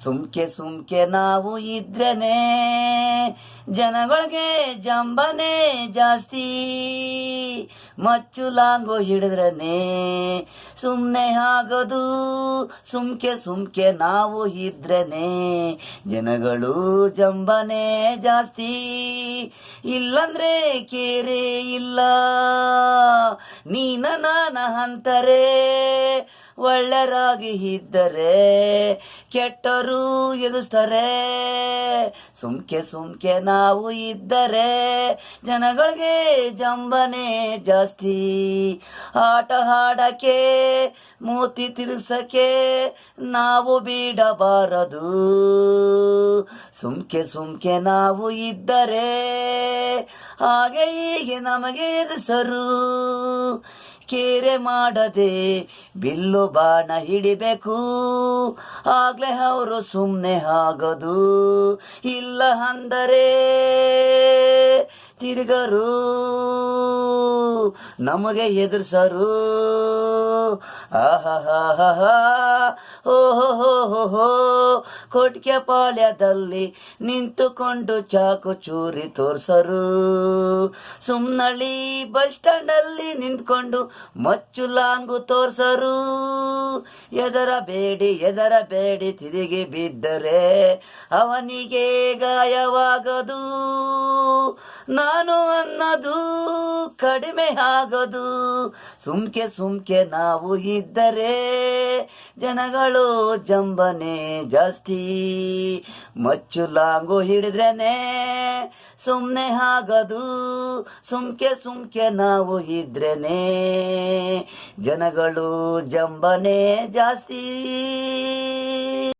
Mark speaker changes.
Speaker 1: ಸುಮ್ಕೆ ನಾವು ಇದ್ರೇನೆ ಜನಗಳಿಗೆ ಜಂಬನೆ ಜಾಸ್ತಿ. ಮಚ್ಚು ಲಾಂಗು ಹಿಡಿದ್ರನೆ ಸುಮ್ಮನೆ ಆಗೋದು. ಸುಮ್ಕೆ ನಾವು ಇದ್ರೇನೆ ಜನಗಳು ಜಂಬನೆ ಜಾಸ್ತಿ. ಇಲ್ಲಂದ್ರೆ ಕೇರೆ ಇಲ್ಲ ನೀನ ನಾನ ಅಂತಾರೆ. ಒಳ್ಳೆರಾಗಿ ಇದ್ದರೆ ಕೆಟ್ಟರು ಎದುರಿಸ್ತಾರೆ. ಸುಮ್ಕೆ ನಾವು ಇದ್ದರೆ ಜನಗಳಿಗೆ ಜಂಬನೆ ಜಾಸ್ತಿ. ಆಟ ಆಡಕ್ಕೆ ಮೂತಿ ತಿರುಗ್ಸಕ್ಕೆ ನಾವು ಬಿಡಬಾರದು. ಸುಮ್ಕೆ ನಾವು ಇದ್ದರೆ ಹಾಗೆ ಹೀಗೆ ನಮಗೆ ಎದುರಿಸರು. ಕೇರೆ ಮಾಡದೆ ಬಿಲ್ಲು ಬಾಣ ಹಿಡಿಬೇಕು, ಆಗ್ಲೇ ಅವರು ಸುಮ್ಮನೆ ಆಗೋದು. ಇಲ್ಲ ಅಂದರೆ ತಿರುಗರು ನಮಗೆ ಎದುರಿಸರು. ಆಹಾ ಓಹೋ ಕೊಟ್ಗೆ ಪಾಳ್ಯದಲ್ಲಿ ನಿಂತುಕೊಂಡು ಚಾಕು ಚೂರಿ ತೋರ್ಸರು. ಸುಮ್ನಳ್ಳಿ ಬಸ್ ಸ್ಟ್ಯಾಂಡಲ್ಲಿ ನಿಂತ್ಕೊಂಡು ಮಚ್ಚು ಲಾಂಗು ತೋರ್ಸರು. ಎದರಬೇಡಿ ತಿರುಗಿ ಬಿದ್ದರೆ ಅವನಿಗೆ ಗಾಯವಾಗದು. ನಾನು ಅನ್ನೋದು ಕಡಿಮೆ ಆಗೋದು. ಸುಮ್ಕೆ ನಾವು ಇದ್ದರೆ ಜನಗಳು ಜಂಬನೆ ಜಾಸ್ತಿ. ಮಚ್ಚು ಲಾಂಗು ಹಿಡಿದ್ರೇನೆ ಸುಮ್ಮನೆ ಆಗೋದು. ಸುಮ್ಕೆ ನಾವು ಇದ್ರೇನೆ ಜನಗಳು ಜಂಬನೆ ಜಾಸ್ತಿ.